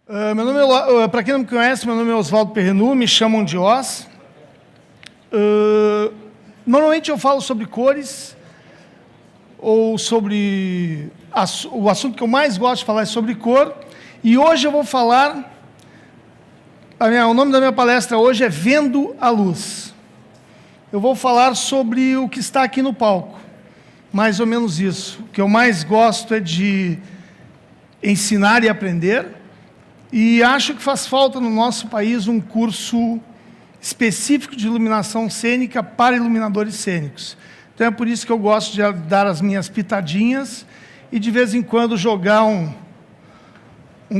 Para quem não me conhece, meu nome é Oswaldo Perrenu, me chamam de Oz. Normalmente eu falo sobre cores, ou sobre... O assunto que eu mais gosto de falar é sobre cor, e hoje eu vou falar... O nome da minha palestra hoje é Vendo a Luz. Eu vou falar sobre o que está aqui no palco, mais ou menos isso. O que eu mais gosto é de ensinar e aprender, e acho que faz falta no nosso país um curso específico de iluminação cênica para iluminadores cênicos. Então é por isso que eu gosto de dar as minhas pitadinhas e de vez em quando jogar um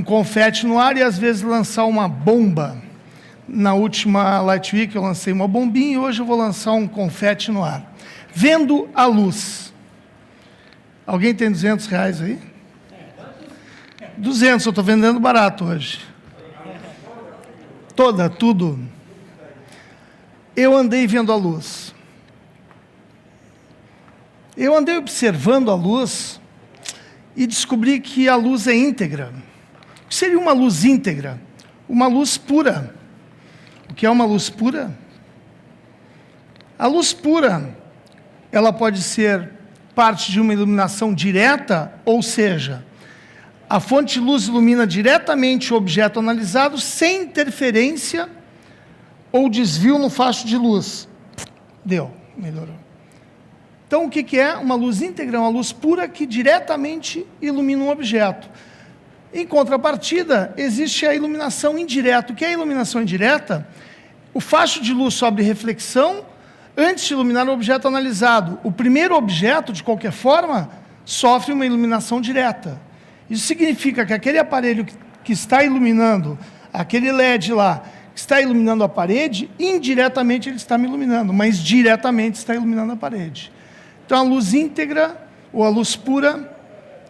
confete no ar e às vezes lançar uma bomba. Na última Light Week eu lancei uma bombinha e hoje eu vou lançar um confete no ar. Vendo a luz. Alguém tem R$200 aí? 200, eu estou vendendo barato hoje. Tudo. Eu andei vendo a luz. Eu andei observando a luz e descobri que a luz é íntegra. O que seria uma luz íntegra? Uma luz pura. O que é uma luz pura? A luz pura, ela pode ser parte de uma iluminação direta, ou seja, a fonte de luz ilumina diretamente o objeto analisado sem interferência ou desvio no facho de luz. Melhorou. Então, o que é uma luz íntegra? Uma luz pura que diretamente ilumina um objeto. Em contrapartida, existe a iluminação indireta. O que é a iluminação indireta? O facho de luz sobre reflexão antes de iluminar o objeto analisado. O primeiro objeto, de qualquer forma, sofre uma iluminação direta. Isso significa que aquele aparelho que está iluminando, aquele LED lá, que está iluminando a parede, indiretamente ele está me iluminando, mas diretamente está iluminando a parede. Então, a luz íntegra, ou a luz pura,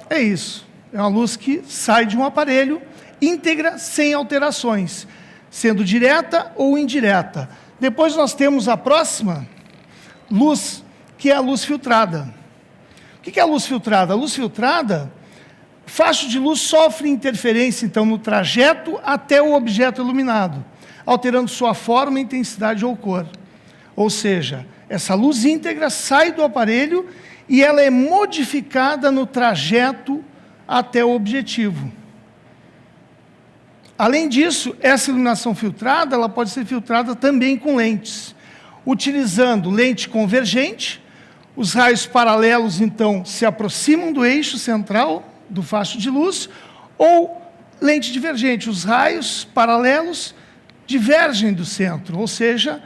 é isso. É uma luz que sai de um aparelho, íntegra, sem alterações, sendo direta ou indireta. Depois nós temos a próxima luz, que é a luz filtrada. O que é a luz filtrada? A luz filtrada, o facho de luz sofre interferência, então, no trajeto até o objeto iluminado, alterando sua forma, intensidade ou cor. Ou seja, essa luz íntegra sai do aparelho e ela é modificada no trajeto até o objetivo. Além disso, essa iluminação filtrada, ela pode ser filtrada também com lentes. Utilizando lente convergente, os raios paralelos, então, se aproximam do eixo central do facho de luz, ou lente divergente, os raios paralelos divergem do centro, ou seja,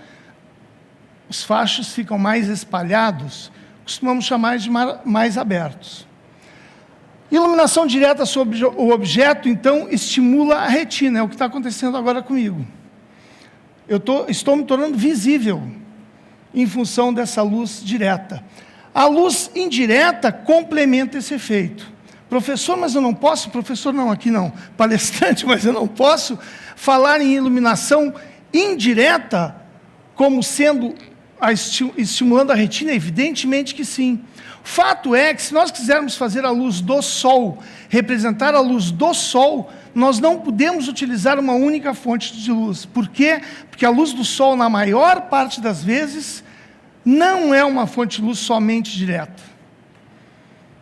os fachos ficam mais espalhados, costumamos chamar de mais abertos. Iluminação direta sobre o objeto, então, estimula a retina, é o que está acontecendo agora comigo. Estou me tornando visível em função dessa luz direta. A luz indireta complementa esse efeito. Professor, mas eu não posso, professor não, aqui não, palestrante, mas eu não posso falar em iluminação indireta como sendo estimulando a retina? Evidentemente que sim. Fato é que se nós quisermos fazer a luz do sol, representar a luz do sol, nós não podemos utilizar uma única fonte de luz. Por quê? Porque a luz do sol, na maior parte das vezes, não é uma fonte de luz somente direta.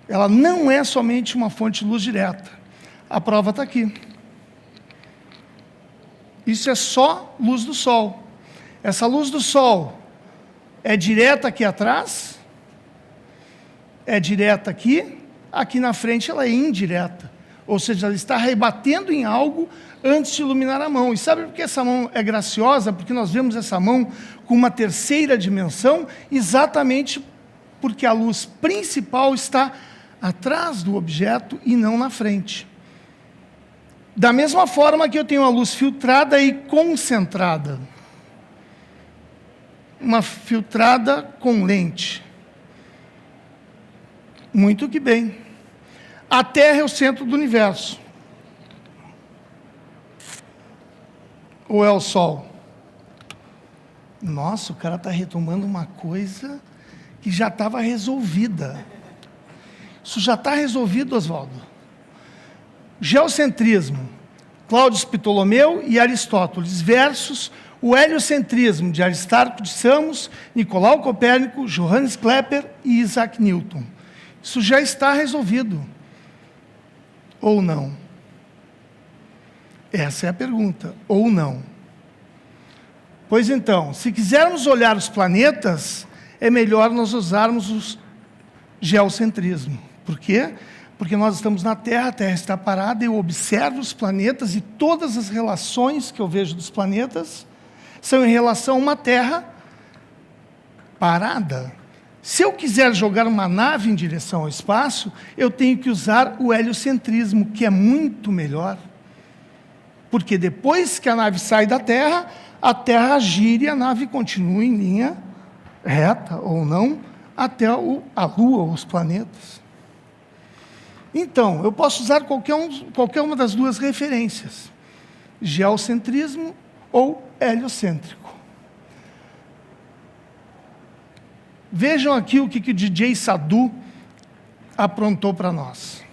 Ela não é somente uma fonte de luz direta. A prova está aqui. Isso é só luz do sol. Essa luz do sol é direta aqui atrás, é direta aqui, aqui na frente ela é indireta. Ou seja, ela está rebatendo em algo antes de iluminar a mão. E sabe por que essa mão é graciosa? Porque nós vemos essa mão com uma terceira dimensão, exatamente porque a luz principal está atrás do objeto e não na frente. Da mesma forma que eu tenho a luz filtrada e concentrada. Uma filtrada com lente. Muito que bem. A Terra é o centro do universo. Ou é o Sol? Nossa, o cara está retomando uma coisa que já estava resolvida. Isso já está resolvido, Oswaldo. Geocentrismo. Cláudio Ptolomeu e Aristóteles, versus o heliocentrismo de Aristarco de Samos, Nicolau Copérnico, Johannes Kepler e Isaac Newton. Isso já está resolvido. Ou não? Essa é a pergunta. Ou não? Pois então, se quisermos olhar os planetas, é melhor nós usarmos o geocentrismo. Por quê? Porque nós estamos na Terra, a Terra está parada, eu observo os planetas e todas as relações que eu vejo dos planetas são em relação a uma Terra parada. Se eu quiser jogar uma nave em direção ao espaço, eu tenho que usar o heliocentrismo, que é muito melhor. Porque depois que a nave sai da Terra, a Terra gira e a nave continua em linha reta, ou não, até a Lua, os planetas. Então, eu posso usar qualquer uma das duas referências, geocentrismo ou heliocêntrico. Vejam aqui o que o DJ Sadu aprontou para nós.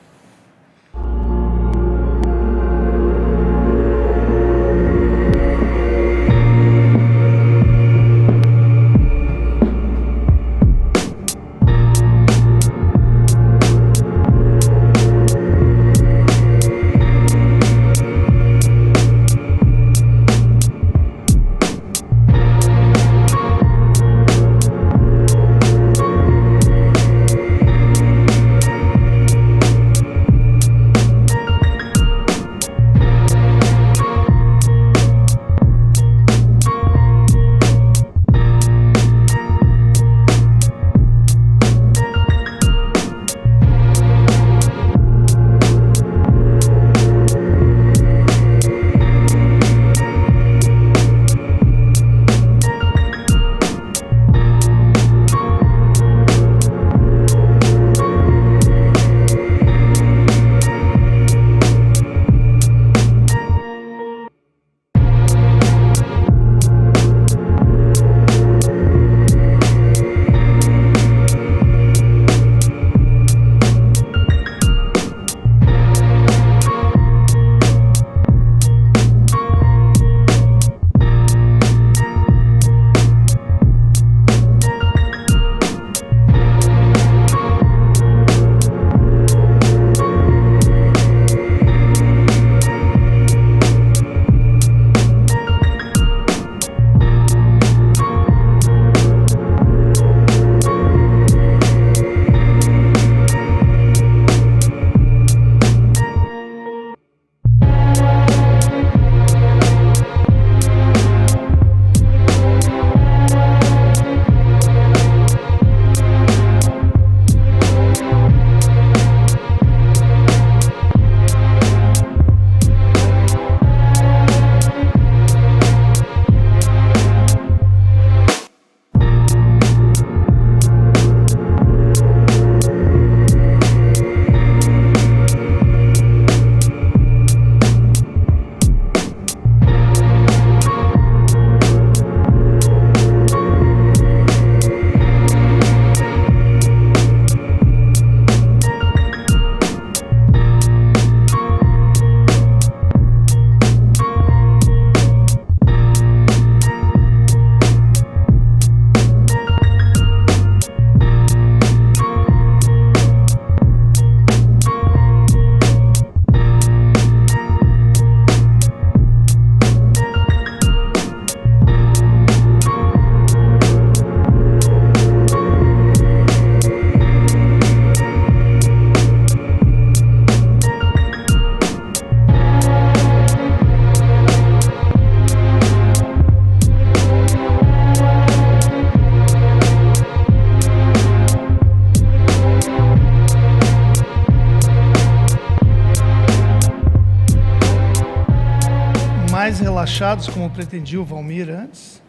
mais relaxados, como pretendia o Valmir antes?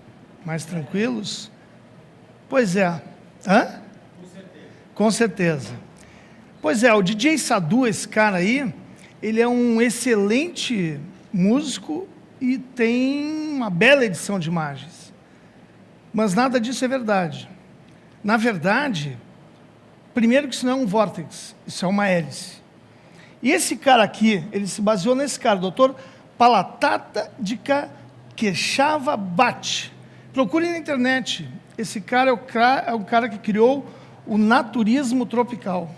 Mais tranquilos? Pois é. Hã? Com certeza. Pois é, o DJ Sadu, esse cara aí, ele é um excelente músico e tem uma bela edição de imagens. Mas nada disso é verdade. Na verdade, primeiro que isso não é um vórtex, isso é uma hélice. E esse cara aqui, ele se baseou nesse cara, Dr. Palatata Quechava Bhat. Procure na internet. Esse cara é o cara que criou o naturismo tropical.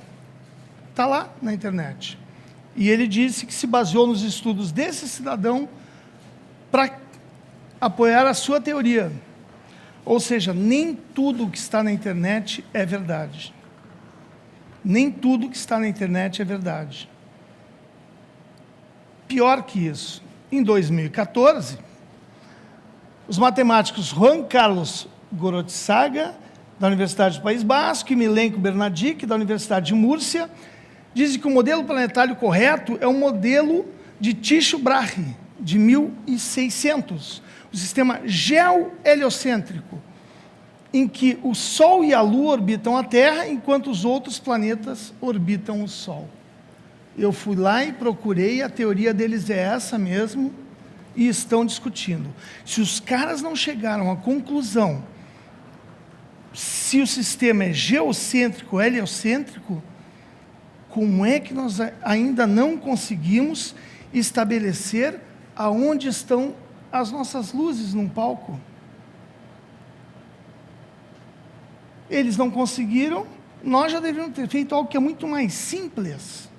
Está lá na internet. E ele disse que se baseou nos estudos desse cidadão para apoiar a sua teoria. Ou seja, nem tudo que está na internet é verdade. Nem tudo que está na internet é verdade. Pior que isso, em 2014, os matemáticos Juan Carlos Gorostiaga, da Universidade do País Basco, e Milenko Bernadic, da Universidade de Múrcia, dizem que o modelo planetário correto é o modelo de Tycho Brahe, de 1600, o sistema geoheliocêntrico, em que o Sol e a Lua orbitam a Terra, enquanto os outros planetas orbitam o Sol. Eu fui lá e procurei, a teoria deles é essa mesmo, e estão discutindo. Se os caras não chegaram à conclusão se o sistema é geocêntrico ou heliocêntrico, como é que nós ainda não conseguimos estabelecer aonde estão as nossas luzes num palco? Eles não conseguiram, nós já deveríamos ter feito algo que é muito mais simples.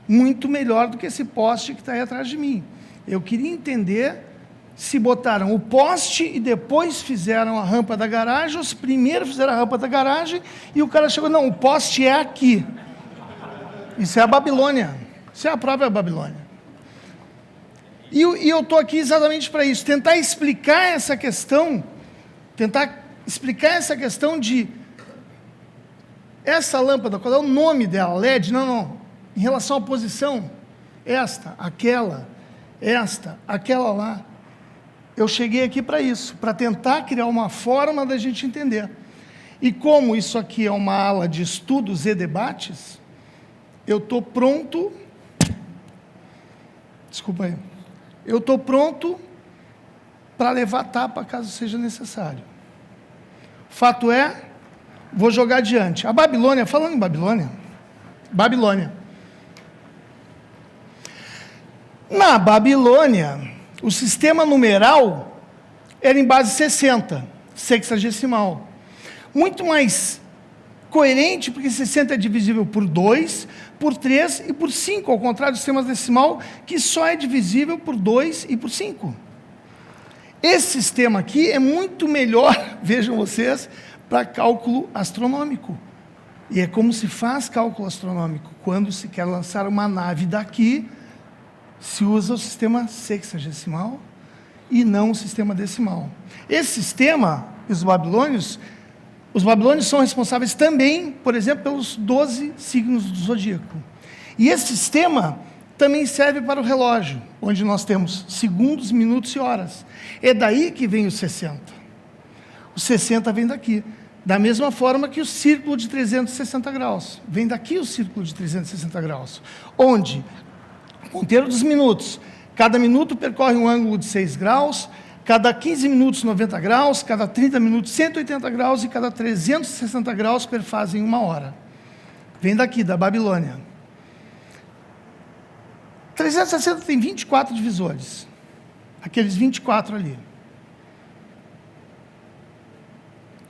Muito melhor do que esse poste que está aí atrás de mim. Eu queria entender se botaram o poste e depois fizeram a rampa da garagem, ou se primeiro fizeram a rampa da garagem e o cara chegou, não, o poste é aqui. Isso é a Babilônia. Isso é a própria Babilônia. E eu estou aqui exatamente para isso, tentar explicar essa questão de essa lâmpada, qual é o nome dela? LED? Não. Em relação à posição, esta, aquela lá. Eu cheguei aqui para isso, para tentar criar uma forma da gente entender. E como isso aqui é uma ala de estudos e debates, eu estou pronto... Desculpa aí. Eu estou pronto para levar tapa caso seja necessário. Fato é, vou jogar adiante. A Babilônia, falando em Babilônia, na Babilônia, o sistema numeral era em base 60, sexagesimal. Muito mais coerente, porque 60 é divisível por 2, por 3 e por 5, ao contrário do sistema decimal, que só é divisível por 2 e por 5. Esse sistema aqui é muito melhor, vejam vocês, para cálculo astronômico. E é como se faz cálculo astronômico. Quando se quer lançar uma nave daqui, se usa o sistema sexagesimal e não o sistema decimal. Esse sistema, os babilônios são responsáveis também, por exemplo, pelos 12 signos do zodíaco. E esse sistema também serve para o relógio, onde nós temos segundos, minutos e horas. É daí que vem os 60. Os 60 vem daqui. Da mesma forma que o círculo de 360 graus. Vem daqui o círculo de 360 graus. Onde, ponteiro dos minutos, cada minuto percorre um ângulo de 6 graus, cada 15 minutos 90 graus, cada 30 minutos 180 graus e cada 360 graus perfazem 1 hora. Vem daqui, da Babilônia. 360 tem 24 divisores. Aqueles 24 ali.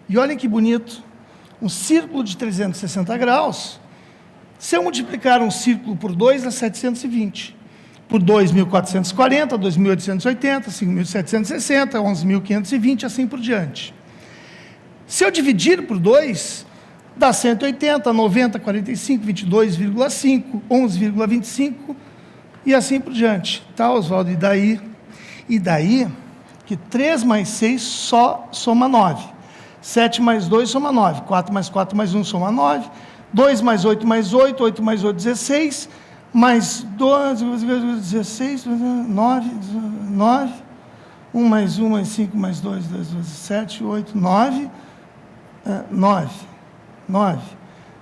E olhem que bonito. Um círculo de 360 graus, se eu multiplicar um círculo por 2, dá 720. Por 2, 1.440, 2.880, 5.760, 11.520, assim por diante. Se eu dividir por 2, dá 180, 90, 45, 22,5, 11,25, e assim por diante. Tá, Oswaldo? E daí? E daí que 3 mais 6 só soma 9. 7 mais 2 soma 9. 4 mais 4 mais 1 soma 9. 2 mais 8 mais 8. 8 mais 8, 16. Mais 12, 16, 9, 9. 1 mais 1 mais 5 mais 2, 2, 12, 7, 8, 9. 9. 9.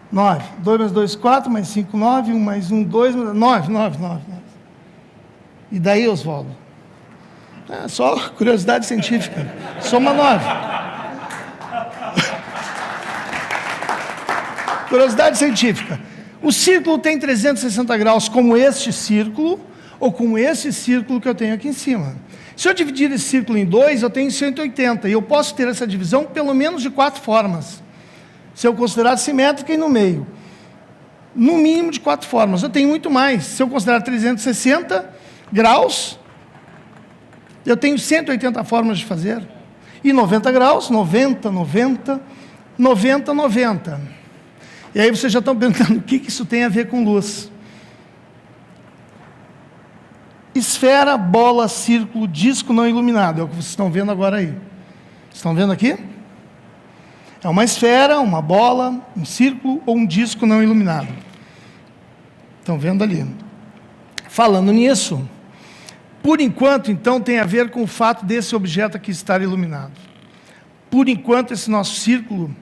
9. 2 mais 2, 4, mais 5, 9. 1 mais 1, 2, 9. E daí, Oswaldo? Só curiosidade científica. Soma 9. Curiosidade científica. O círculo tem 360 graus como este círculo, ou como esse círculo que eu tenho aqui em cima. Se eu dividir esse círculo em 2, eu tenho 180, e eu posso ter essa divisão pelo menos de 4 formas. Se eu considerar simétrica e no meio. No mínimo de 4 formas. Eu tenho muito mais. Se eu considerar 360 graus, eu tenho 180 formas de fazer. E 90 graus, 90, 90, 90, 90. E aí vocês já estão perguntando o que isso tem a ver com luz. Esfera, bola, círculo, disco não iluminado. É o que vocês estão vendo agora aí. Estão vendo aqui? É uma esfera, uma bola, um círculo ou um disco não iluminado. Estão vendo ali. Falando nisso, por enquanto, então, tem a ver com o fato desse objeto aqui estar iluminado. Por enquanto, esse nosso círculo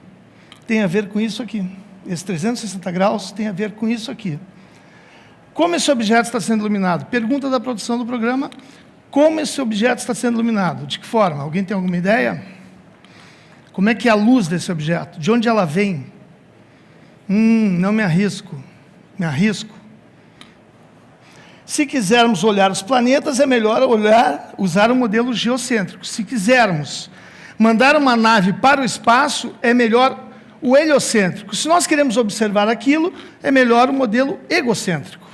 tem a ver com isso aqui. Esse 360 graus tem a ver com isso aqui. Como esse objeto está sendo iluminado? Pergunta da produção do programa. Como esse objeto está sendo iluminado? De que forma? Alguém tem alguma ideia? Como é que é a luz desse objeto? De onde ela vem? Não me arrisco. Me arrisco. Se quisermos olhar os planetas, é melhor usar o modelo geocêntrico. Se quisermos mandar uma nave para o espaço, é melhor o heliocêntrico. Se nós queremos observar aquilo, é melhor o modelo egocêntrico.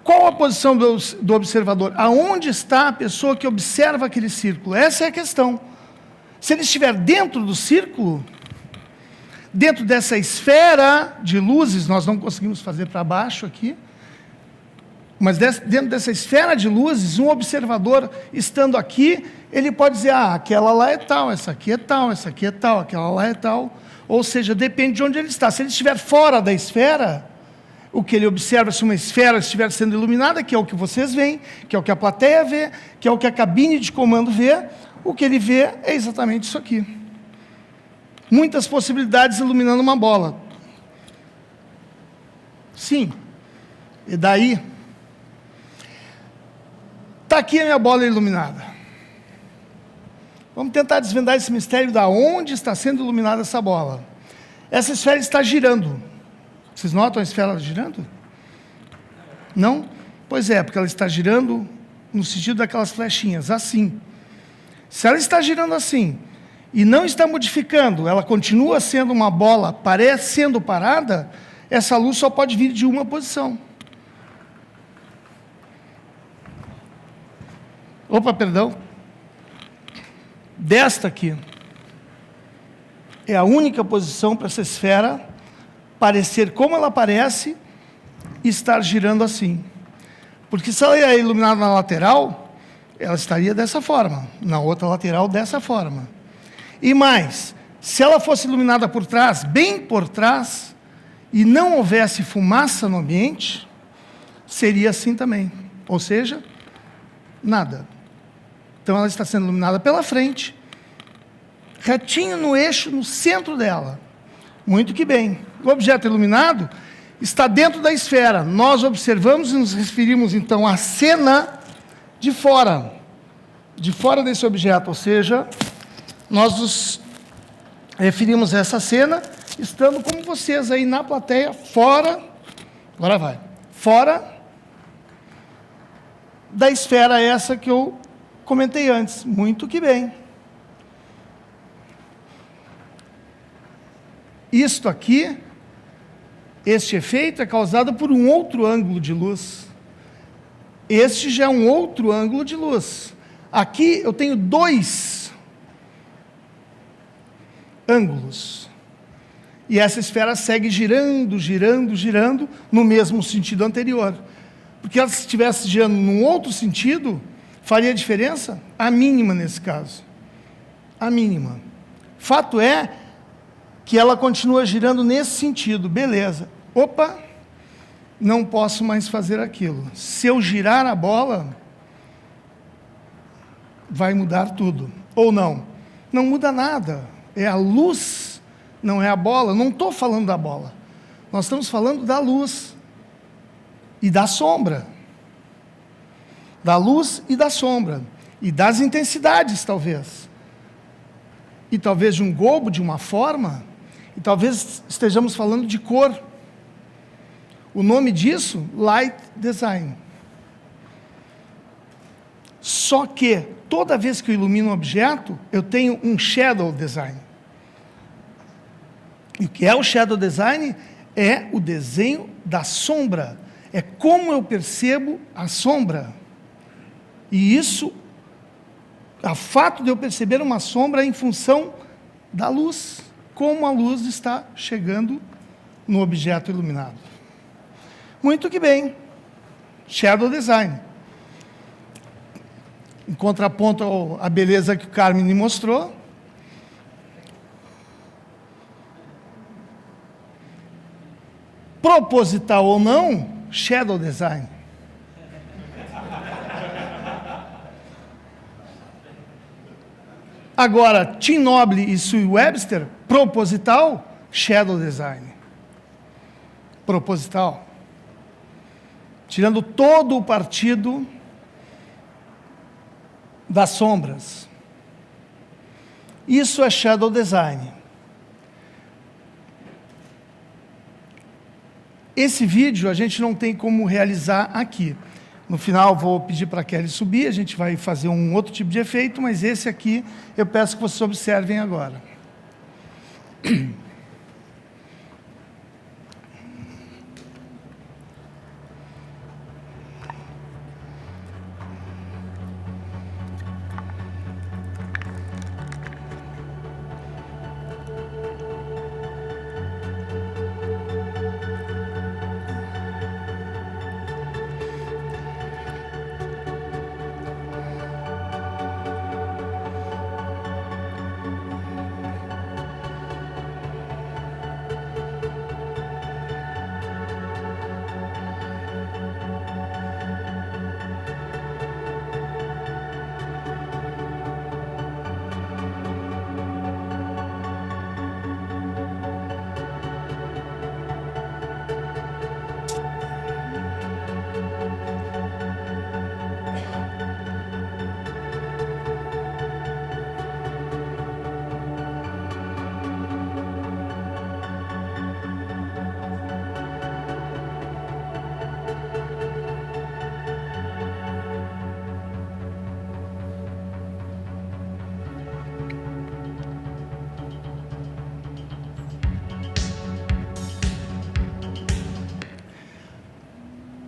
Qual a posição do observador? Aonde está a pessoa que observa aquele círculo? Essa é a questão. Se ele estiver dentro do círculo, dentro dessa esfera de luzes, nós não conseguimos fazer para baixo aqui, mas dentro dessa esfera de luzes, um observador estando aqui, ele pode dizer, aquela lá é tal, essa aqui é tal, essa aqui é tal, aquela lá é tal. Ou seja, depende de onde ele está. Se ele estiver fora da esfera, o que ele observa, se uma esfera estiver sendo iluminada, que é o que vocês veem, que é o que a plateia vê, que é o que a cabine de comando vê, o que ele vê é exatamente isso aqui. Muitas possibilidades iluminando uma bola. Sim. E daí? Está aqui a minha bola iluminada. Vamos tentar desvendar esse mistério de onde está sendo iluminada essa bola. Essa esfera está girando. Vocês notam a esfera girando? Não? Pois é, porque ela está girando no sentido daquelas flechinhas, assim. Se ela está girando assim, e não está modificando, ela continua sendo uma bola, parecendo parada, essa luz só pode vir de uma posição. Opa, perdão. Desta aqui. É a única posição para essa esfera parecer como ela parece e estar girando assim. Porque se ela é iluminada na lateral, ela estaria dessa forma. Na outra lateral, dessa forma. E mais, se ela fosse iluminada por trás, bem por trás, e não houvesse fumaça no ambiente, seria assim também. Ou seja, nada. Então ela está sendo iluminada pela frente, retinho no eixo, no centro dela. Muito que bem. O objeto iluminado está dentro da esfera. Nós observamos e nos referimos, então, à cena de fora desse objeto. Ou seja, nós nos referimos a essa cena, estando como vocês aí na plateia, fora, agora vai, fora da esfera essa que eu comentei antes. Muito que bem. Isto aqui, este efeito é causado por um outro ângulo de luz. Este já é um outro ângulo de luz. Aqui eu tenho 2 ângulos. E essa esfera segue girando, girando, girando, no mesmo sentido anterior. Porque ela, se estivesse girando num outro sentido, faria diferença? A mínima nesse caso. A mínima. Fato é que ela continua girando nesse sentido. Beleza. Opa, não posso mais fazer aquilo. Se eu girar a bola, vai mudar tudo. Ou não? Não muda nada. É a luz, não é a bola. Não estou falando da bola. Nós estamos falando da luz e da sombra. Da luz e da sombra. E das intensidades, talvez. E talvez de um globo, de uma forma. E talvez estejamos falando de cor. O nome disso, Light Design. Só que, toda vez que eu ilumino um objeto, eu tenho um Shadow Design. E o que é o Shadow Design? É o desenho da sombra. É como eu percebo a sombra. E isso, o fato de eu perceber uma sombra é em função da luz. Como a luz está chegando no objeto iluminado. Muito que bem. Shadow Design. Em contraponto à beleza que o Carmen me mostrou. Proposital ou não, Shadow Design. Agora, Tim Noble e Sue Webster, proposital, Shadow Design. Proposital. Tirando todo o partido das sombras. Isso é Shadow Design. Esse vídeo a gente não tem como realizar aqui. No final vou pedir para a Kelly subir, a gente vai fazer um outro tipo de efeito, mas esse aqui eu peço que vocês observem agora.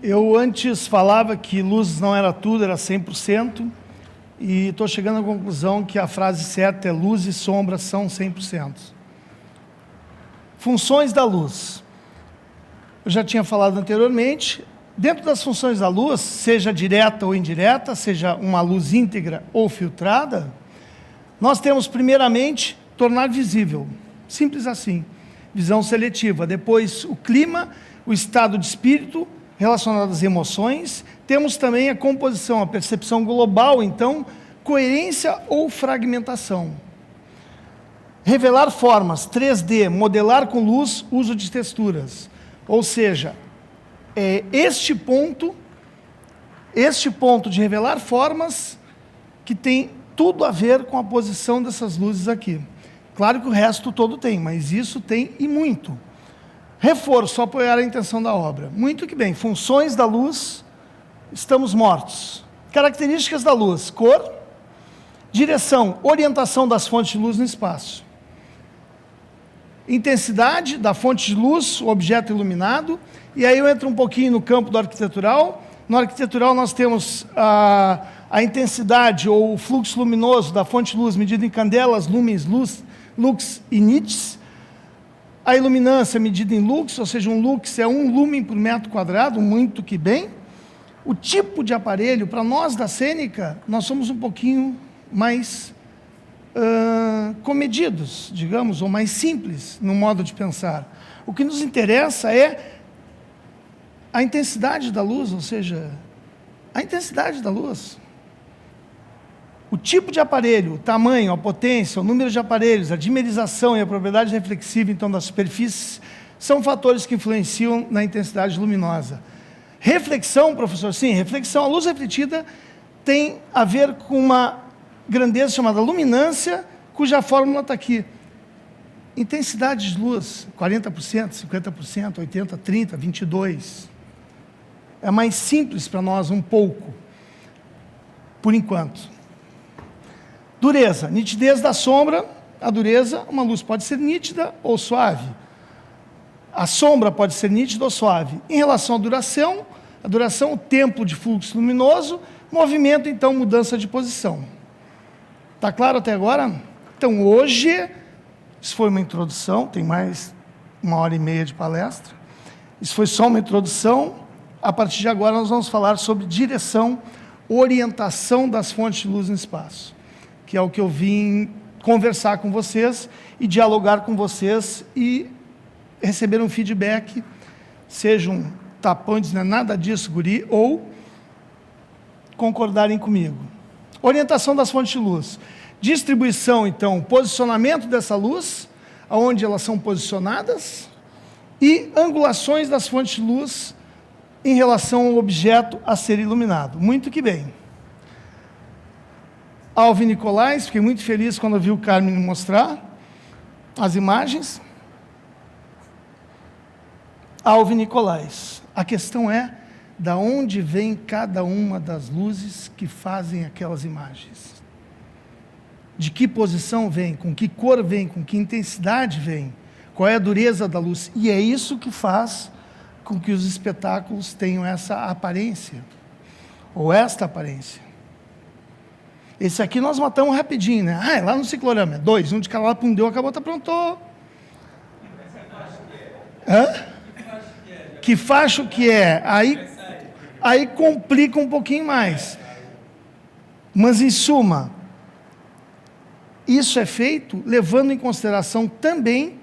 Eu antes falava que luz não era tudo, era 100%, e estou chegando à conclusão que a frase certa é luz e sombra são 100%. Funções da luz. Eu já tinha falado anteriormente, dentro das funções da luz, seja direta ou indireta, seja uma luz íntegra ou filtrada, nós temos primeiramente tornar visível, simples assim, visão seletiva, depois o clima, o estado de espírito, relacionado às emoções, temos também a composição, a percepção global, então, coerência ou fragmentação. Revelar formas, 3D, modelar com luz, uso de texturas. Ou seja, este ponto de revelar formas que tem tudo a ver com a posição dessas luzes aqui. Claro que o resto todo tem, mas isso tem e muito. Reforço, apoiar a intenção da obra. Muito que bem. Funções da luz, estamos mortos. Características da luz, cor, direção, orientação das fontes de luz no espaço. Intensidade da fonte de luz, o objeto iluminado. E aí eu entro um pouquinho no campo do arquitetural. No arquitetural nós temos a intensidade ou o fluxo luminoso da fonte de luz medida em candelas, lumens, lux e nits. A iluminância medida em lux, ou seja, um lux é 1 lumen por metro quadrado, muito que bem. O tipo de aparelho, para nós da cênica, nós somos um pouquinho mais comedidos, digamos, ou mais simples no modo de pensar. O que nos interessa é a intensidade da luz, ou seja, a intensidade da luz. O tipo de aparelho, o tamanho, a potência, o número de aparelhos, a dimerização e a propriedade reflexiva, então, das superfícies, são fatores que influenciam na intensidade luminosa. Reflexão, professor, sim, reflexão. A luz refletida tem a ver com uma grandeza chamada luminância, cuja fórmula está aqui. Intensidade de luz, 40%, 50%, 80%, 30%, 22%. É mais simples para nós um pouco, por enquanto. Dureza, nitidez da sombra, a dureza, uma luz pode ser nítida ou suave. A sombra pode ser nítida ou suave. Em relação à duração, o tempo de fluxo luminoso, movimento, então, mudança de posição. Está claro até agora? Então, hoje, isso foi uma introdução, tem mais 1h30 de palestra. Isso foi só uma introdução. A partir de agora, nós vamos falar sobre direção, orientação das fontes de luz no espaço, que é o que eu vim conversar com vocês e dialogar com vocês e receber um feedback, seja um tapão dizendo nada disso, guri, ou concordarem comigo. Orientação das fontes de luz. Distribuição, então, posicionamento dessa luz, aonde elas são posicionadas, e angulações das fontes de luz em relação ao objeto a ser iluminado. Muito que bem. Alvin Nicolais, fiquei muito feliz quando eu vi o Carmen mostrar as imagens. Alvin Nicolais. A questão é, da onde vem cada uma das luzes que fazem aquelas imagens? De que posição vem? Com que cor vem? Com que intensidade vem? Qual é a dureza da luz? E é isso que faz com que os espetáculos tenham essa aparência, ou esta aparência. Esse aqui nós matamos rapidinho, né? Ah, é lá no ciclorama, 2, um de cada lado, pum, deu, acabou, tá pronto. Hã? Que facho que é? Aí complica um pouquinho mais. Mas, em suma, isso é feito levando em consideração também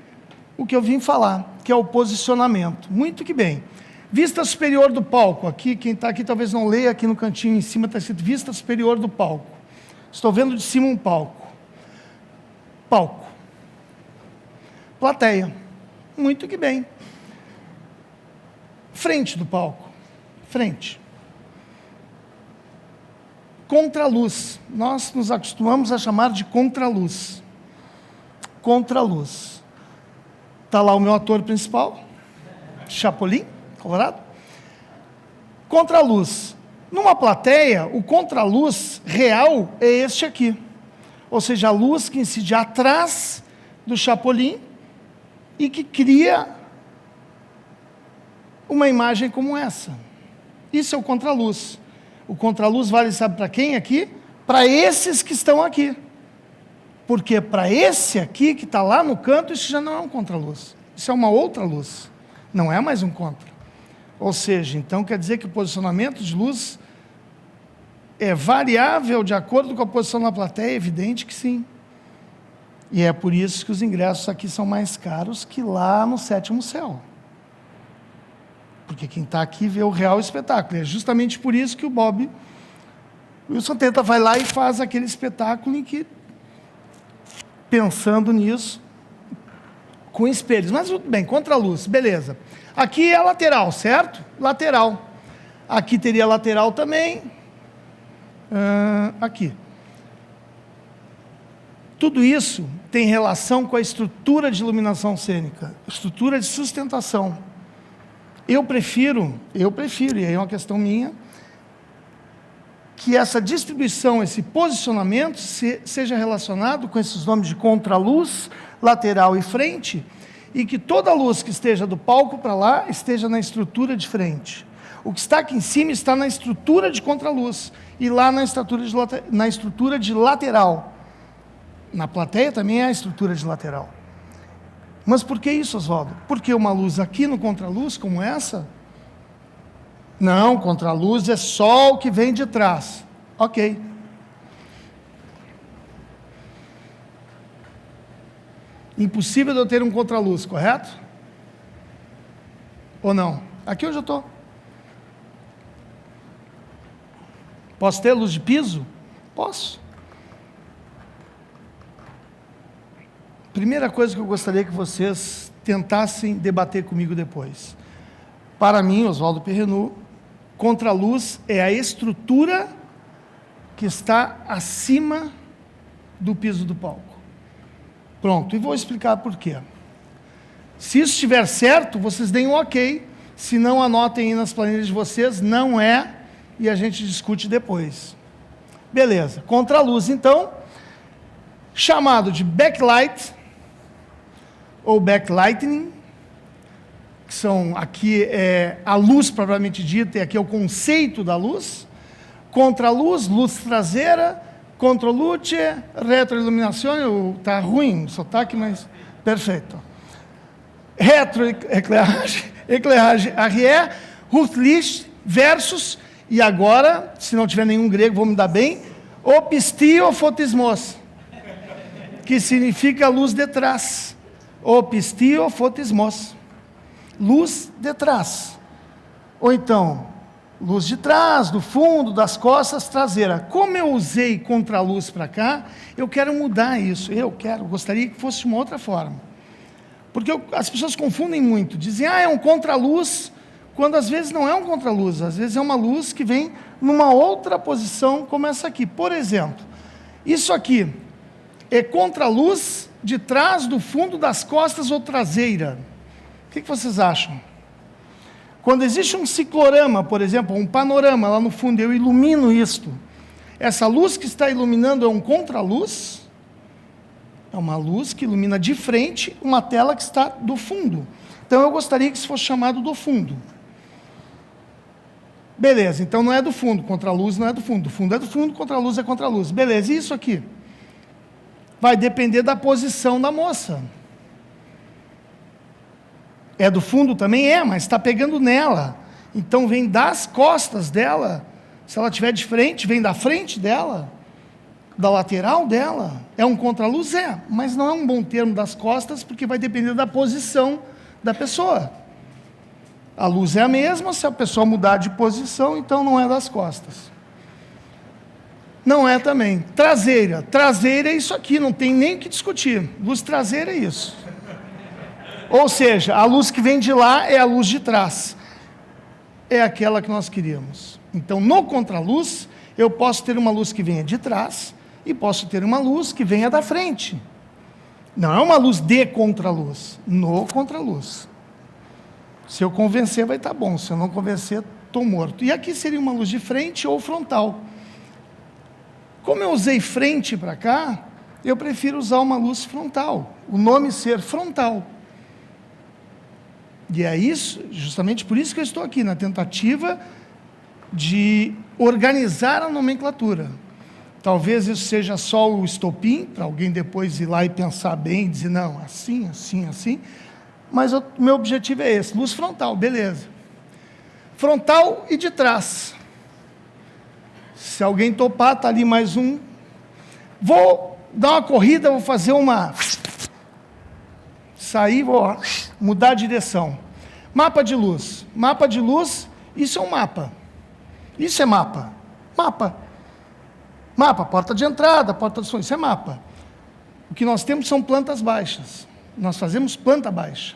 o que eu vim falar, que é o posicionamento. Muito que bem. Vista superior do palco. Aqui, quem está aqui talvez não leia, aqui no cantinho em cima está escrito vista superior do palco. Estou vendo de cima um palco. Palco. Plateia. Muito que bem. Frente do palco. Frente. Contraluz. Nós nos acostumamos a chamar de contraluz. Contraluz. Está lá o meu ator principal, Chapolin, Colorado. Contraluz. Numa plateia, o contraluz real é este aqui. Ou seja, a luz que incide atrás do Chapolin e que cria uma imagem como essa. Isso é o contraluz. O contraluz vale, sabe para quem aqui? Para esses que estão aqui. Porque para esse aqui, que está lá no canto, isso já não é um contraluz. Isso é uma outra luz. Não é mais um contra. Ou seja, então quer dizer que o posicionamento de luz é variável de acordo com a posição na plateia? É evidente que sim. E é por isso que os ingressos aqui são mais caros que lá no 7º céu. Porque quem está aqui vê o real espetáculo. É justamente por isso que o Bob Wilson tenta, vai lá e faz aquele espetáculo em que, pensando nisso, com espelhos. Mas tudo bem, contraluz, beleza. Aqui é lateral, certo? Lateral. Aqui teria lateral também. Aqui. Tudo isso tem relação com a estrutura de iluminação cênica, estrutura de sustentação. Eu prefiro, e aí é uma questão minha, que essa distribuição, esse posicionamento seja relacionado com esses nomes de contraluz, lateral e frente, e que toda a luz que esteja do palco para lá esteja na estrutura de frente. O que está aqui em cima está na estrutura de contraluz, e lá na estrutura de lateral. Na plateia também é a estrutura de lateral. Mas por que isso, Oswaldo? Porque uma luz aqui no contraluz, como essa? Não, contraluz é só o que vem de trás. Ok. Impossível de eu ter um contraluz, correto? Ou não? Aqui onde eu estou. Posso ter luz de piso? Posso. Primeira coisa que eu gostaria que vocês tentassem debater comigo depois. Para mim, Oswaldo Perrenu, contraluz é a estrutura que está acima do piso do palco. Pronto, e vou explicar por quê. Se isso estiver certo, vocês deem um ok. Se não, anotem aí nas planilhas de vocês, não é, e a gente discute depois. Beleza, contraluz, então, chamado de backlight, ou backlighting, que são, aqui é a luz propriamente dita, e aqui é o conceito da luz. Contraluz, luz traseira, controluce, retroiluminação, está ruim o sotaque, mas perfeito. Éclairage arrière, Rotlicht versus, e agora, se não tiver nenhum grego, vou me dar bem, opistiofotismos, que significa luz de trás. Opistiofotismos, luz de trás. Ou então, luz de trás, do fundo, das costas, traseira. Como eu usei contraluz para cá, eu quero mudar isso. Gostaria que fosse de uma outra forma. Porque as pessoas confundem muito, dizem, é um contraluz, quando às vezes não é um contraluz, às vezes é uma luz que vem numa outra posição, como essa aqui. Por exemplo, isso aqui é contraluz de trás, do fundo, das costas ou traseira. O que vocês acham? Quando existe um ciclorama, por exemplo, um panorama lá no fundo, eu ilumino isto. Essa luz que está iluminando é um contraluz? É uma luz que ilumina de frente uma tela que está do fundo. Então, eu gostaria que isso fosse chamado do fundo. Beleza, então não é do fundo, contraluz não é do fundo. Do fundo é do fundo, contraluz é contraluz. Beleza, e isso aqui? Vai depender da posição da moça. É do fundo também? É, mas está pegando nela. Então, vem das costas dela. Se ela estiver de frente, vem da frente dela. Da lateral dela. É um contraluz? É, mas não é um bom termo das costas, porque vai depender da posição da pessoa. A luz é a mesma, se a pessoa mudar de posição, então não é das costas. Não é também. Traseira. Traseira é isso aqui, não tem nem o que discutir. Luz traseira é isso. Ou seja, a luz que vem de lá é a luz de trás. É aquela que nós queríamos. Então, no contraluz, eu posso ter uma luz que venha de trás, e posso ter uma luz que venha da frente. Não é uma luz de contraluz, no contraluz. Se eu convencer, vai estar bom. Se eu não convencer, estou morto. E aqui seria uma luz de frente ou frontal. Como eu usei frente para cá, eu prefiro usar uma luz frontal. O nome ser frontal. E é isso, justamente por isso que eu estou aqui, na tentativa de organizar a nomenclatura. Talvez isso seja só o estopim, para alguém depois ir lá e pensar bem, e dizer, não, assim, assim, assim. Mas o meu objetivo é esse, luz frontal, beleza. Frontal e de trás. Se alguém topar, está ali mais um. Vou dar uma corrida, vou fazer uma... Sair, vou mudar a direção. Mapa de luz. Mapa de luz, isso é um mapa. Isso é mapa. Mapa. Mapa, porta de entrada, porta de som, isso é mapa. O que nós temos são plantas baixas. Nós fazemos planta baixa.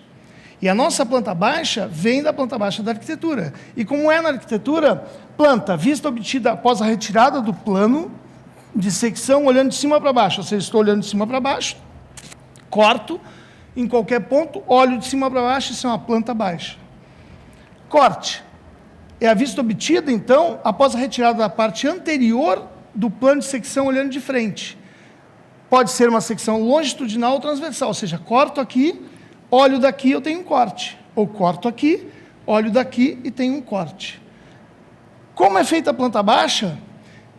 E a nossa planta baixa vem da planta baixa da arquitetura. E como é na arquitetura, planta, vista obtida após a retirada do plano de secção, olhando de cima para baixo. Ou seja, estou olhando de cima para baixo, corto, em qualquer ponto, olho de cima para baixo, isso é uma planta baixa. Corte. É a vista obtida, então, após a retirada da parte anterior do plano de secção olhando de frente. Pode ser uma secção longitudinal ou transversal, ou seja, corto aqui, olho daqui, eu tenho um corte. Ou corto aqui, olho daqui e tenho um corte. Como é feita a planta baixa?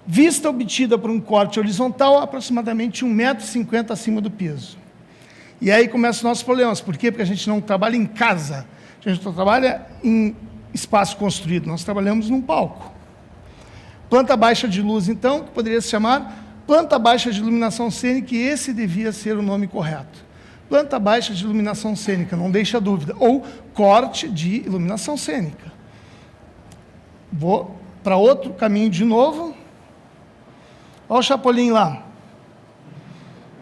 Vista obtida por um corte horizontal, aproximadamente 1,50 m acima do piso. E aí começam os nossos problemas. Por quê? Porque a gente não trabalha em casa, a gente não trabalha em espaço construído, nós trabalhamos num palco. Planta baixa de luz, então, que poderia se chamar planta baixa de iluminação cênica, e esse devia ser o nome correto. Planta baixa de iluminação cênica, não deixa dúvida. Ou corte de iluminação cênica. Vou para outro caminho de novo. Olha o chapolim lá.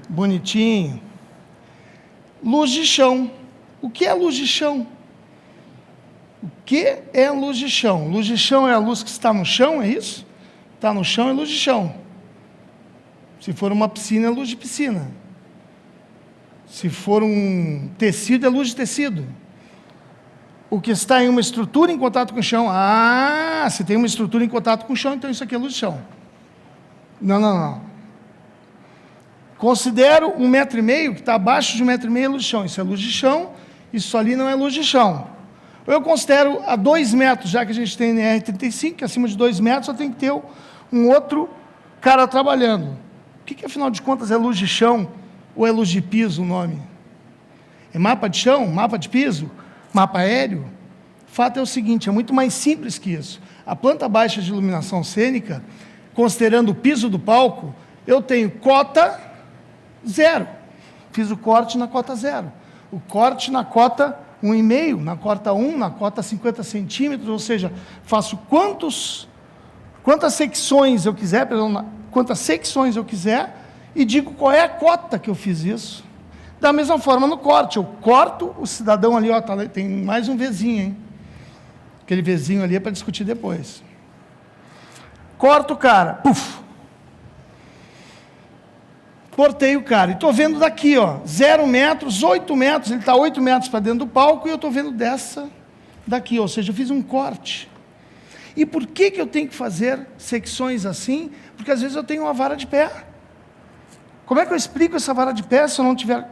Bonitinho. Luz de chão. O que é luz de chão? O que é luz de chão? Luz de chão é a luz que está no chão, é isso? Está no chão, é luz de chão. Se for uma piscina, é luz de piscina. Se for um tecido, é luz de tecido. O que está em uma estrutura em contato com o chão. Ah, se tem uma estrutura em contato com o chão, então isso aqui é luz de chão. Não. Considero 1,5 metro, que está abaixo de 1,5 metro, é luz de chão. Isso é luz de chão, isso ali não é luz de chão. Eu considero a 2 metros, já que a gente tem NR35, que acima de 2 metros só tem que ter um outro cara trabalhando. O que afinal de contas é luz de chão ou é luz de piso o nome? É mapa de chão, mapa de piso, mapa aéreo? O fato é o seguinte, é muito mais simples que isso. A planta baixa de iluminação cênica, considerando o piso do palco, eu tenho cota 0. Fiz o corte na cota 0. O corte na cota 1,5, na cota 1, na cota 50 centímetros, ou seja, faço quantas secções eu quiser, e digo qual é a cota que eu fiz isso. Da mesma forma no corte, eu corto o cidadão ali, ó, tem mais um Vzinho, hein? Aquele Vzinho ali é para discutir depois. Corto o cara, puf! Cortei o cara, e estou vendo daqui, ó, 0 metros, 8 metros, ele está 8 metros para dentro do palco, e eu estou vendo daqui, ou seja, eu fiz um corte. E por que eu tenho que fazer secções assim? Porque às vezes eu tenho uma vara de pé. Como é que eu explico essa vara de pé se eu não tiver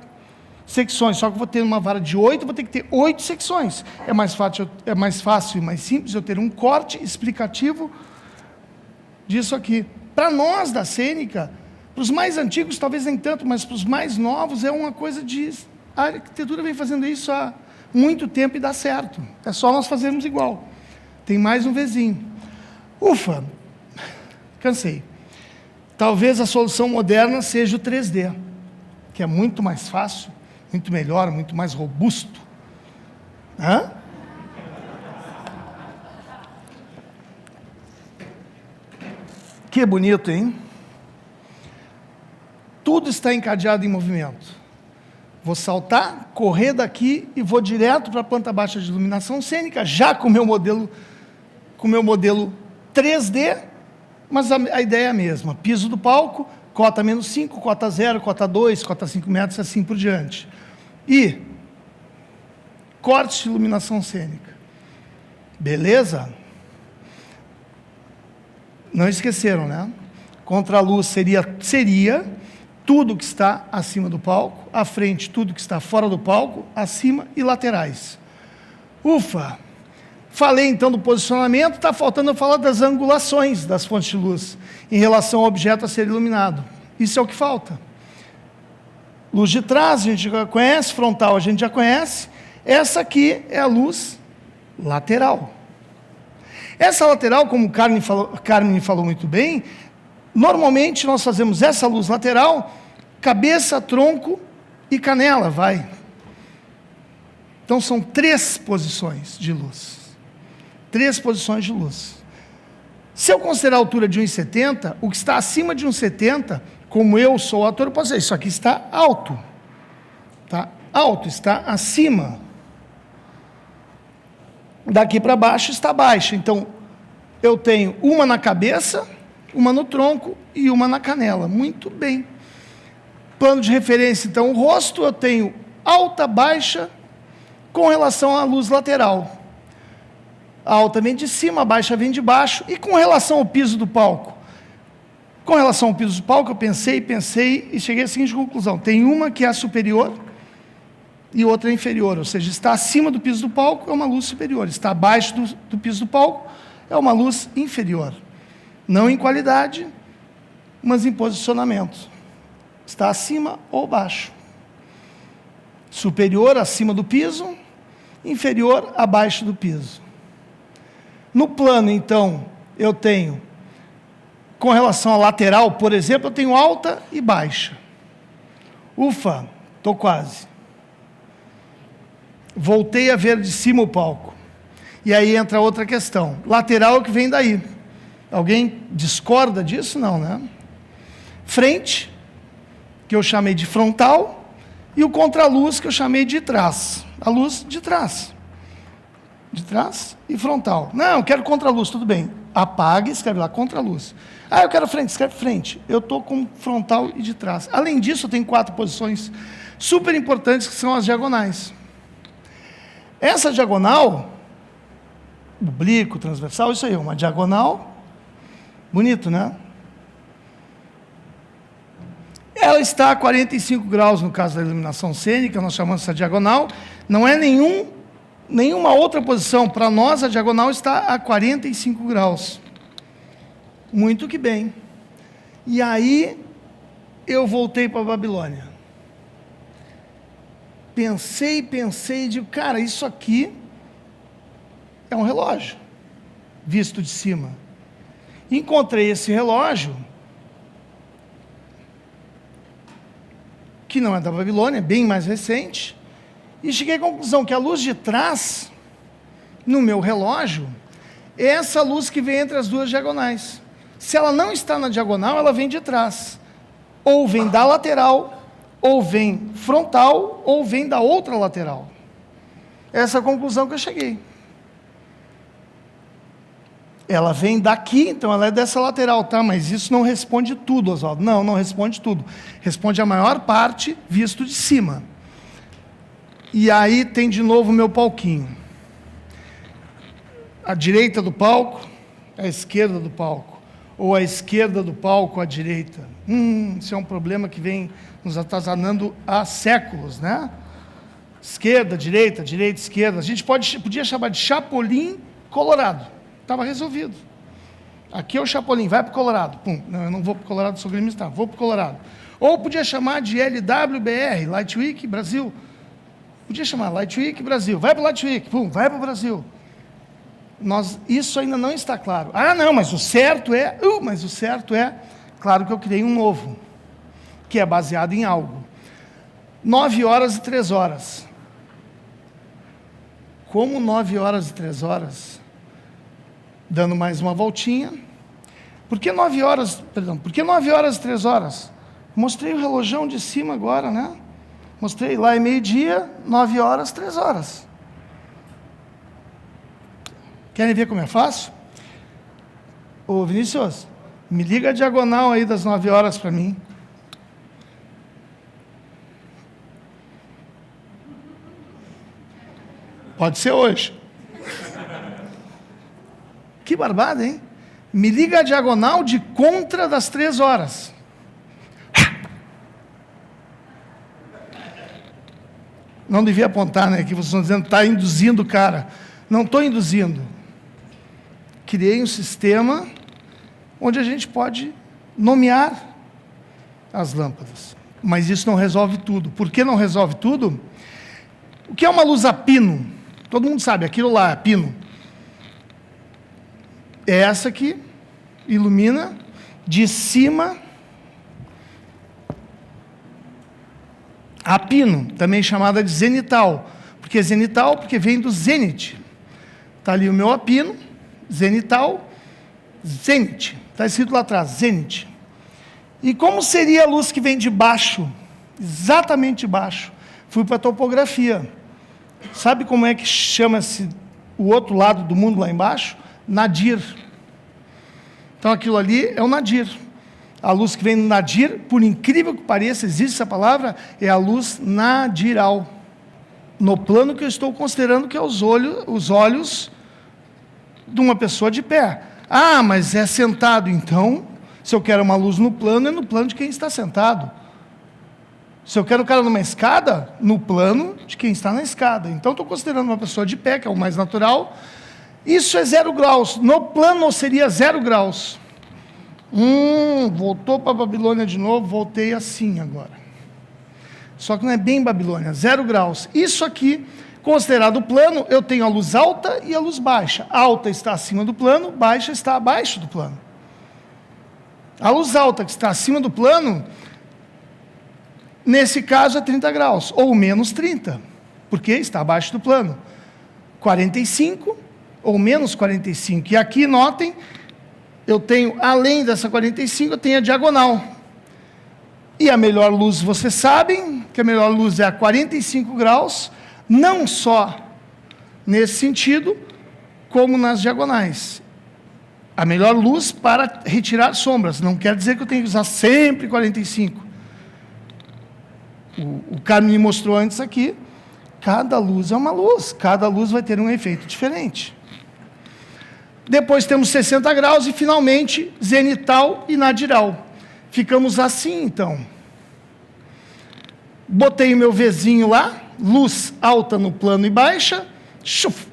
secções? Só que eu vou ter uma vara de 8, vou ter que ter 8 secções. É mais fácil e mais simples eu ter um corte explicativo disso aqui. Para nós da cênica, para os mais antigos, talvez nem tanto, mas para os mais novos, é uma coisa de... A arquitetura vem fazendo isso há muito tempo e dá certo. É só nós fazermos igual. Tem mais um Vzinho. Ufa, cansei. Talvez a solução moderna seja o 3D, que é muito mais fácil, muito melhor, muito mais robusto. Hã? Que bonito, hein? Tudo está encadeado em movimento. Vou saltar, correr daqui e vou direto para a planta baixa de iluminação cênica, já com o meu modelo 3D, mas a ideia é a mesma. Piso do palco, cota -5, cota 0, cota 2, cota 5 metros, assim por diante. E corte de iluminação cênica. Beleza? Não esqueceram, né? Contraluz seria tudo que está acima do palco, à frente tudo que está fora do palco, acima e laterais. Ufa! Falei então do posicionamento, está faltando eu falar das angulações das fontes de luz, em relação ao objeto a ser iluminado. Isso é o que falta. Luz de trás, a gente já conhece, frontal a gente já conhece, essa aqui é a luz lateral. Essa lateral, como o Carmen falou muito bem, normalmente nós fazemos essa luz lateral, cabeça, tronco e canela, vai. Então são 3 posições de luz. 3 posições de luz. Se eu considerar a altura de 1,70, o que está acima de 1,70, como eu sou ator, eu posso dizer, isso aqui está alto. Está alto, está acima. Daqui para baixo está baixo. Então, eu tenho uma na cabeça, uma no tronco e uma na canela. Muito bem. Plano de referência, então, o rosto, eu tenho alta, baixa, com relação à luz lateral. A alta vem de cima, a baixa vem de baixo. E com relação ao piso do palco? Com relação ao piso do palco, eu pensei e cheguei à seguinte conclusão. Tem uma que é a superior e outra é inferior. Ou seja, está acima do piso do palco, é uma luz superior. Está abaixo do piso do palco, é uma luz inferior. Não em qualidade, mas em posicionamento. Está acima ou abaixo. Superior, acima do piso, inferior, abaixo do piso. No plano, então, eu tenho, com relação à lateral, por exemplo, eu tenho alta e baixa. Ufa, estou quase. Voltei a ver de cima o palco. E aí entra outra questão. Lateral é o que vem daí. Alguém discorda disso? Não, né? Frente, que eu chamei de frontal, e o contraluz, que eu chamei de trás. A luz de trás. De trás e frontal. Não, eu quero contraluz, tudo bem. Apaga e escreve lá, contraluz. Ah, eu quero frente, escreve frente. Eu estou com frontal e de trás. Além disso, eu tenho 4 posições super importantes, que são as diagonais. Essa diagonal, oblíquo, transversal, isso aí, uma diagonal, bonito, né? Ela está a 45 graus no caso da iluminação cênica, nós chamamos essa diagonal, não é nenhuma outra posição, para nós a diagonal está a 45 graus. Muito que bem. E aí, eu voltei para a Babilônia. Pensei, e digo, cara, isso aqui é um relógio, visto de cima. Encontrei esse relógio, que não é da Babilônia, é bem mais recente, e cheguei à conclusão que a luz de trás, no meu relógio, é essa luz que vem entre as 2 diagonais. Se ela não está na diagonal, ela vem de trás. Ou vem da lateral, ou vem frontal, ou vem da outra lateral. Essa é a conclusão que eu cheguei. Ela vem daqui, então ela é dessa lateral, tá? Mas isso não responde tudo, Oswaldo. Não responde tudo. Responde a maior parte, visto de cima. E aí tem de novo o meu palquinho. A direita do palco, a esquerda do palco. Ou a esquerda do palco, a direita. Isso é um problema que vem nos atazanando há séculos, né? Esquerda, direita, esquerda. A gente podia chamar de Chapolin Colorado. Estava resolvido. Aqui é o Chapolin, vai para o Colorado. Pum, não, eu não vou para o Colorado, sou gremista, vou para o Colorado. Ou podia chamar de LWBR, Light Week Brasil. Podia chamar Light Week Brasil, vai para o Light Week, pum, vai para o Brasil. Isso ainda não está claro. Ah, não, mas o certo é... Claro que eu criei um novo, que é baseado em algo. 9 horas e 3 horas. Como 9 horas e 3 horas? Dando mais uma voltinha. Por que 9 horas e 3 horas? Mostrei o relojão de cima agora, né? Mostrei, lá é meio-dia, 9 horas, 3 horas. Querem ver como é fácil? Ô Vinícius, me liga a diagonal aí das 9 horas para mim. Pode ser hoje. Que barbada, hein? Me liga a diagonal de contra das 3 horas. Não devia apontar, né? Que vocês estão dizendo que está induzindo o cara. Não estou induzindo. Criei um sistema onde a gente pode nomear as lâmpadas. Mas isso não resolve tudo. Por que não resolve tudo? O que é uma luz a pino? Todo mundo sabe, aquilo lá é pino. É essa que ilumina de cima a pino, também chamada de zenital. Por que zenital? Porque vem do zênite. Está ali o meu apino, zenital, zênite. Está escrito lá atrás, zênite. E como seria a luz que vem de baixo? Exatamente de baixo. Fui para a topografia. Sabe como é que chama-se o outro lado do mundo lá embaixo? Nadir. Então aquilo ali é o nadir. A luz que vem no nadir, por incrível que pareça, existe essa palavra, é a luz nadiral. No plano que eu estou considerando que é os olhos de uma pessoa de pé. Ah, mas é sentado. Então, se eu quero uma luz no plano, é no plano de quem está sentado. Se eu quero um cara numa escada, no plano de quem está na escada. Então, estou considerando uma pessoa de pé, que é o mais natural. Isso é 0 graus. No plano seria 0 graus. Voltou para a Babilônia de novo, voltei assim agora. Só que não é bem Babilônia, 0 graus. Isso aqui, considerado plano, eu tenho a luz alta e a luz baixa. Alta está acima do plano, baixa está abaixo do plano. A luz alta que está acima do plano, nesse caso é 30 graus, ou menos 30, porque está abaixo do plano. 45 ou menos 45. E aqui, notem, eu tenho, além dessa 45, eu tenho a diagonal. E a melhor luz, vocês sabem, que a melhor luz é a 45 graus, não só nesse sentido, como nas diagonais. a melhor luz para retirar sombras. Não quer dizer que eu tenho que usar sempre 45. O Carmen me mostrou antes aqui, cada luz é uma luz, cada luz vai ter um efeito diferente. Depois temos 60 graus e, finalmente, zenital e nadiral. Ficamos assim, então. Botei o meu Vzinho lá, luz alta no plano e baixa, chuf.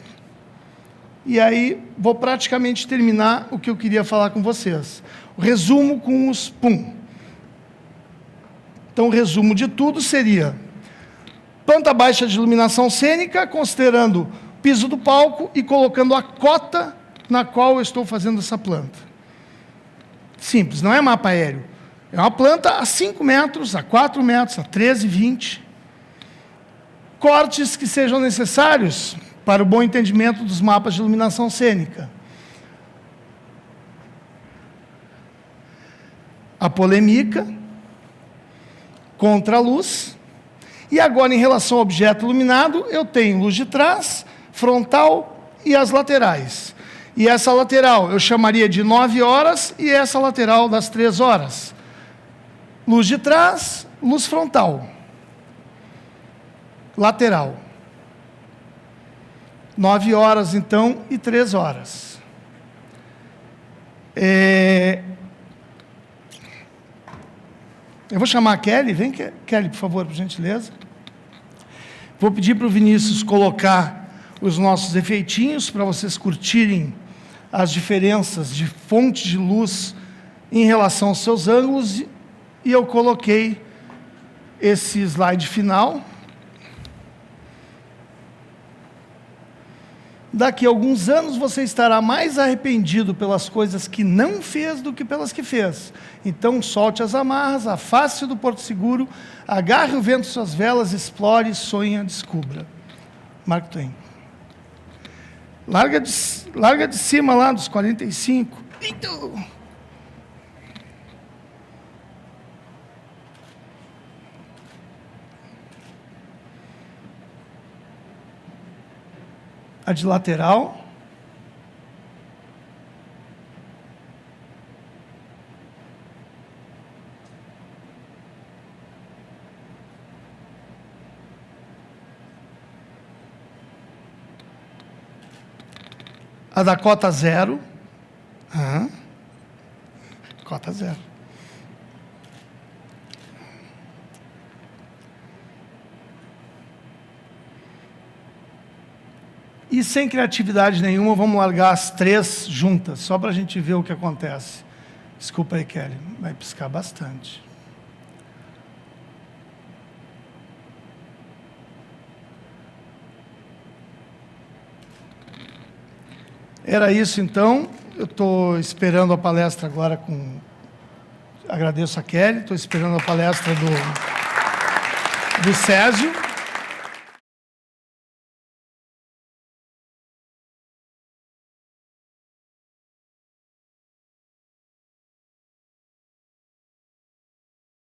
E aí, vou praticamente terminar o que eu queria falar com vocês. O resumo com os pum. Então, o resumo de tudo seria: planta baixa de iluminação cênica, considerando o piso do palco e colocando a cota na qual eu estou fazendo essa planta. Simples, não é mapa aéreo. É uma planta a 5 metros, a 4 metros, a 13, 20. Cortes que sejam necessários para o bom entendimento dos mapas de iluminação cênica. A polemica, contra a luz. E agora, em relação ao objeto iluminado, eu tenho luz de trás, frontal e as laterais. E essa lateral eu chamaria de 9 horas e essa lateral das 3 horas. Luz de trás, luz frontal. Lateral. 9 horas, então, e 3 horas. Eu vou chamar a Kelly. Vem, Kelly, por favor, por gentileza. Vou pedir para o Vinícius colocar os nossos efeitinhos para vocês curtirem as diferenças de fonte de luz em relação aos seus ângulos. E eu coloquei esse slide final. Daqui a alguns anos você estará mais arrependido pelas coisas que não fez do que pelas que fez. Então solte as amarras, afaste do porto seguro, agarre o vento suas velas, explore, sonha, descubra. Mark Twain. Larga de cima lá dos 45. A de lateral. A da cota zero. Cota zero. E sem criatividade nenhuma, vamos largar as 3 juntas, só para a gente ver o que acontece. Desculpa aí, Kelly, vai piscar bastante. Era isso, então. Eu estou esperando a palestra agora com... Agradeço a Kelly, estou esperando a palestra do Césio.